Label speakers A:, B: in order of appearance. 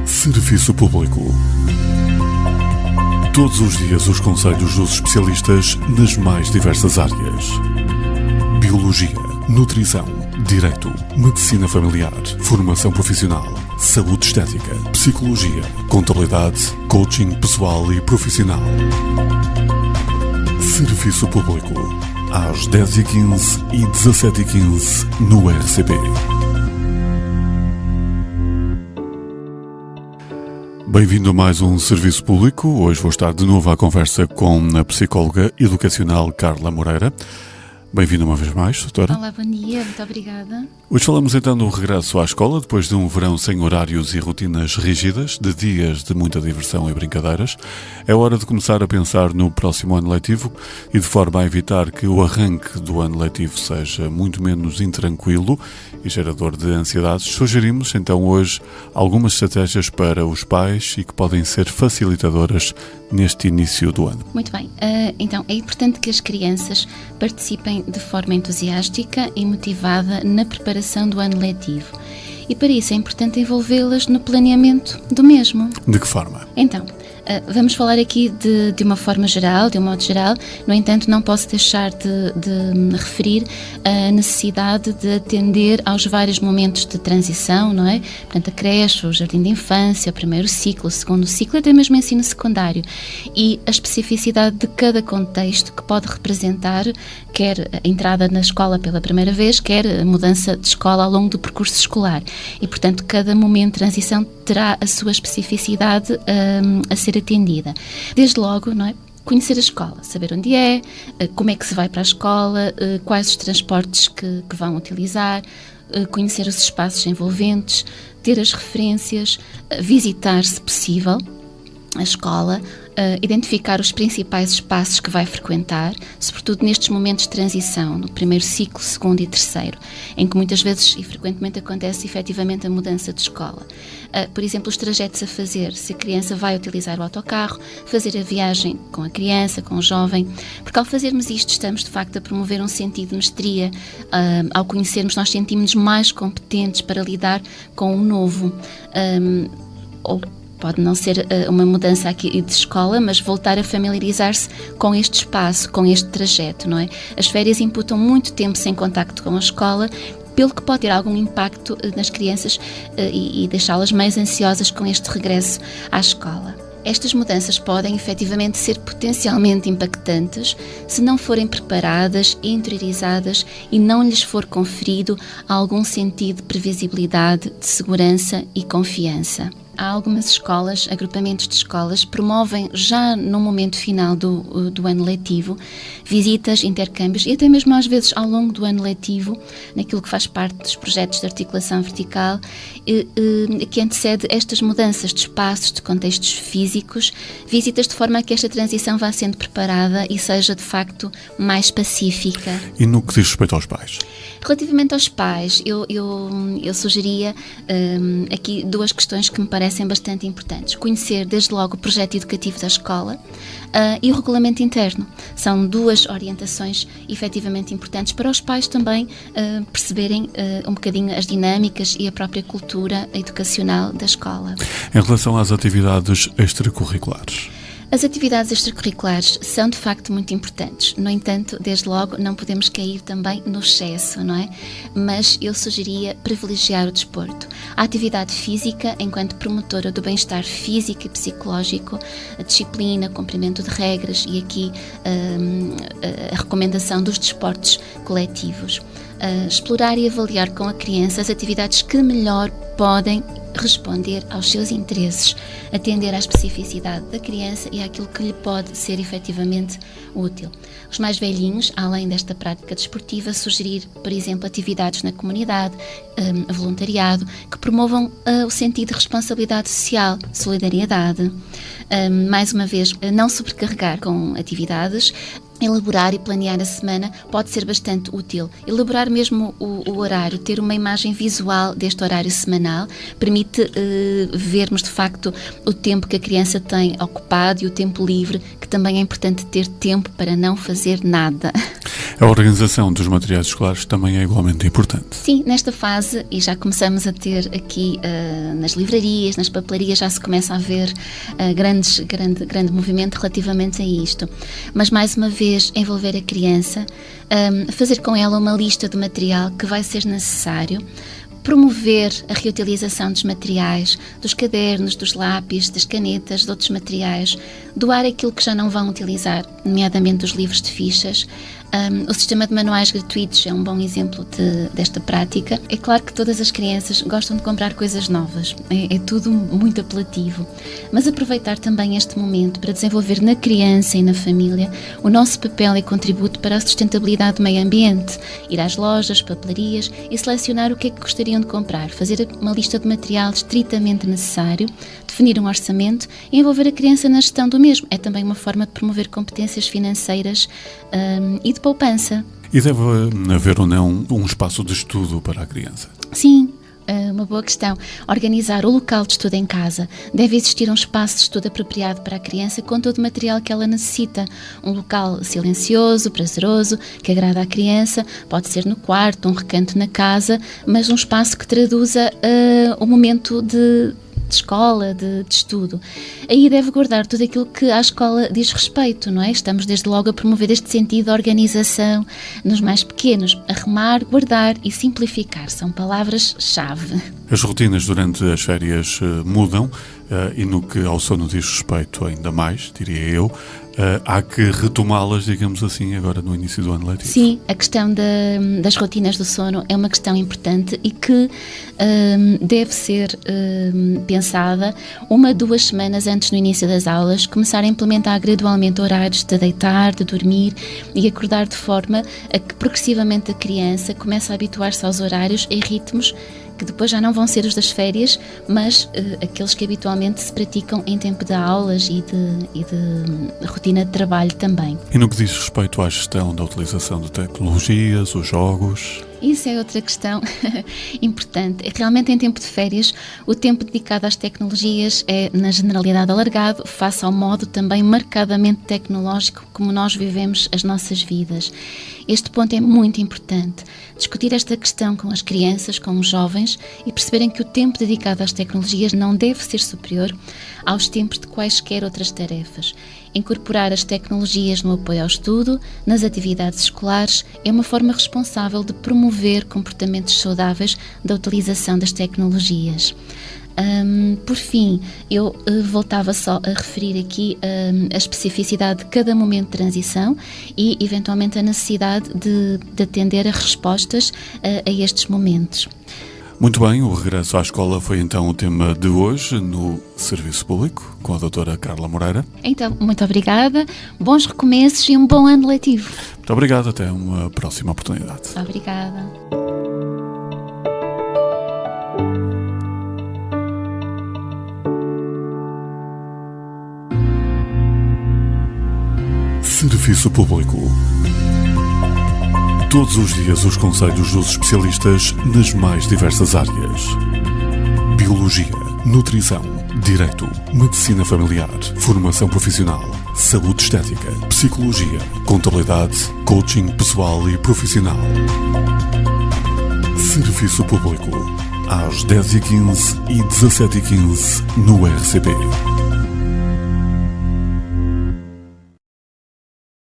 A: Serviço Público. Todos os dias os conselhos dos especialistas nas mais diversas áreas. Biologia, nutrição, direito, medicina familiar, formação profissional, saúde estética, psicologia, contabilidade, coaching pessoal e profissional. Serviço Público. Às 10h15 e 17h15 no RCP. Bem-vindo a mais um Serviço Público. Hoje vou estar de novo à conversa com a psicóloga educacional Carla Moreira. Bem-vinda uma vez mais, doutora.
B: Olá, bom dia, muito obrigada.
A: Hoje falamos então do regresso à escola, depois de um verão sem horários e rotinas rígidas, de dias de muita diversão e brincadeiras. É hora de começar a pensar no próximo ano letivo e de forma a evitar que o arranque do ano letivo seja muito menos intranquilo e gerador de ansiedades, sugerimos então hoje algumas estratégias para os pais e que podem ser facilitadoras neste início do ano.
B: Muito bem, então é importante que as crianças participem de forma entusiástica e motivada na preparação do ano letivo. E para isso é importante envolvê-las no planeamento do mesmo.
A: De que forma?
B: Então, vamos falar aqui de uma forma geral, de um modo geral. No entanto, não posso deixar de referir a necessidade de atender aos vários momentos de transição, não é? Portanto, a creche, o jardim de infância, o primeiro ciclo, o segundo ciclo, até mesmo o ensino secundário. E a especificidade de cada contexto que pode representar quer a entrada na escola pela primeira vez, quer a mudança de escola ao longo do percurso escolar. E, portanto, cada momento de transição terá a sua especificidade a ser atendida. Desde logo, não é? Conhecer a escola, saber onde é, como é que se vai para a escola, quais os transportes que vão utilizar, conhecer os espaços envolventes, ter as referências, visitar, se possível, a escola, identificar os principais espaços que vai frequentar, sobretudo nestes momentos de transição, no primeiro ciclo, segundo e terceiro, em que muitas vezes e frequentemente acontece efetivamente a mudança de escola. Por exemplo, os trajetos a fazer, se a criança vai utilizar o autocarro, fazer a viagem com a criança, com o jovem, porque ao fazermos isto estamos de facto a promover um sentido de mestria. Ao conhecermos, nós sentimos-nos mais competentes para lidar com o novo, ou pode não ser uma mudança aqui de escola, mas voltar a familiarizar-se com este espaço, com este trajeto, não é? As férias imputam muito tempo sem contacto com a escola, pelo que pode ter algum impacto nas crianças e deixá-las mais ansiosas com este regresso à escola. Estas mudanças podem efetivamente ser potencialmente impactantes se não forem preparadas, interiorizadas e não lhes for conferido algum sentido de previsibilidade, de segurança e confiança. Há algumas escolas, agrupamentos de escolas, promovem já no momento final do ano letivo visitas, intercâmbios e até mesmo às vezes ao longo do ano letivo, naquilo que faz parte dos projetos de articulação vertical, que antecede estas mudanças de espaços, de contextos físicos, visitas de forma a que esta transição vá sendo preparada e seja de facto mais pacífica.
A: E no que diz respeito aos pais?
B: Relativamente aos pais, eu sugeria aqui duas questões que me parecem bastante importantes. Conhecer desde logo o projeto educativo da escola e o regulamento interno. São duas orientações efetivamente importantes para os pais também perceberem um bocadinho as dinâmicas e a própria cultura educacional da escola.
A: Em relação às atividades extracurriculares?
B: As atividades extracurriculares são de facto muito importantes, no entanto, desde logo não podemos cair também no excesso, não é? Mas eu sugeria privilegiar o desporto. A atividade física, enquanto promotora do bem-estar físico e psicológico, a disciplina, cumprimento de regras e aqui a recomendação dos desportos coletivos. Explorar e avaliar com a criança as atividades que melhor podem responder aos seus interesses, atender à especificidade da criança e àquilo que lhe pode ser efetivamente útil. Os mais velhinhos, além desta prática desportiva, sugerir, por exemplo, atividades na comunidade, voluntariado, que promovam o sentido de responsabilidade social, solidariedade. Mais uma vez, não sobrecarregar com atividades. Elaborar e planear a semana pode ser bastante útil. Elaborar mesmo o horário, ter uma imagem visual deste horário semanal, permite vermos de facto o tempo que a criança tem ocupado e o tempo livre, que também é importante ter tempo para não fazer nada.
A: A organização dos materiais escolares também é igualmente importante.
B: Sim, nesta fase, e já começamos a ter aqui nas livrarias, nas papelarias, já se começa a ver grande movimento relativamente a isto. Mas, mais uma vez, envolver a criança, fazer com ela uma lista de material que vai ser necessário, promover a reutilização dos materiais, dos cadernos, dos lápis, das canetas, de outros materiais, doar aquilo que já não vão utilizar, nomeadamente os livros de fichas. O sistema de manuais gratuitos é um bom exemplo desta prática. É claro que todas as crianças gostam de comprar coisas novas, é tudo muito apelativo, mas aproveitar também este momento para desenvolver na criança e na família o nosso papel e contributo para a sustentabilidade do meio ambiente, ir às lojas, papelarias e selecionar o que é que gostariam de comprar, fazer uma lista de material estritamente necessário, definir um orçamento e envolver a criança na gestão do mesmo. É também uma forma de promover competências financeiras e de poupança.
A: E deve haver ou não um espaço de estudo para a criança?
B: Sim, uma boa questão. Organizar o local de estudo em casa. Deve existir um espaço de estudo apropriado para a criança com todo o material que ela necessita. Um local silencioso, prazeroso, que agrada à criança. Pode ser no quarto, um recanto na casa, mas um espaço que traduza o momento de escola, de estudo. Aí deve guardar tudo aquilo que à escola diz respeito, não é? Estamos desde logo a promover este sentido de organização nos mais pequenos. Arrumar, guardar e simplificar são palavras-chave.
A: As rotinas durante as férias mudam e no que ao sono diz respeito ainda mais, diria eu, há que retomá-las, digamos assim, agora no início do ano letivo.
B: Sim, a questão das rotinas do sono é uma questão importante e que deve ser pensada 1-2 semanas antes do início das aulas, começar a implementar gradualmente horários de deitar, de dormir e acordar de forma a que progressivamente a criança comece a habituar-se aos horários e ritmos que depois já não vão ser os das férias, mas aqueles que habitualmente se praticam em tempo de aulas e de rotina de trabalho também.
A: E no que diz respeito à gestão da utilização de tecnologias, os jogos?
B: Isso é outra questão importante. Realmente, em tempo de férias, o tempo dedicado às tecnologias é, na generalidade, alargado, face ao modo também marcadamente tecnológico como nós vivemos as nossas vidas. Este ponto é muito importante. Discutir esta questão com as crianças, com os jovens e perceberem que o tempo dedicado às tecnologias não deve ser superior aos tempos de quaisquer outras tarefas. Incorporar as tecnologias no apoio ao estudo, nas atividades escolares, é uma forma responsável de promover comportamentos saudáveis da utilização das tecnologias. Por fim, eu voltava só a referir aqui a especificidade de cada momento de transição e, eventualmente, a necessidade de atender a respostas a estes momentos.
A: Muito bem, o regresso à escola foi então o tema de hoje no Serviço Público, com a doutora Carla Moreira.
B: Então, muito obrigada, bons recomeços e um bom ano letivo.
A: Muito obrigado, até uma próxima oportunidade.
B: Obrigada.
A: Serviço Público. Todos os dias os conselhos dos especialistas nas mais diversas áreas. Biologia, nutrição, direito, medicina familiar, formação profissional, saúde estética, psicologia, contabilidade, coaching pessoal e profissional. Serviço Público, às 10h15 e 17h15 no RCP.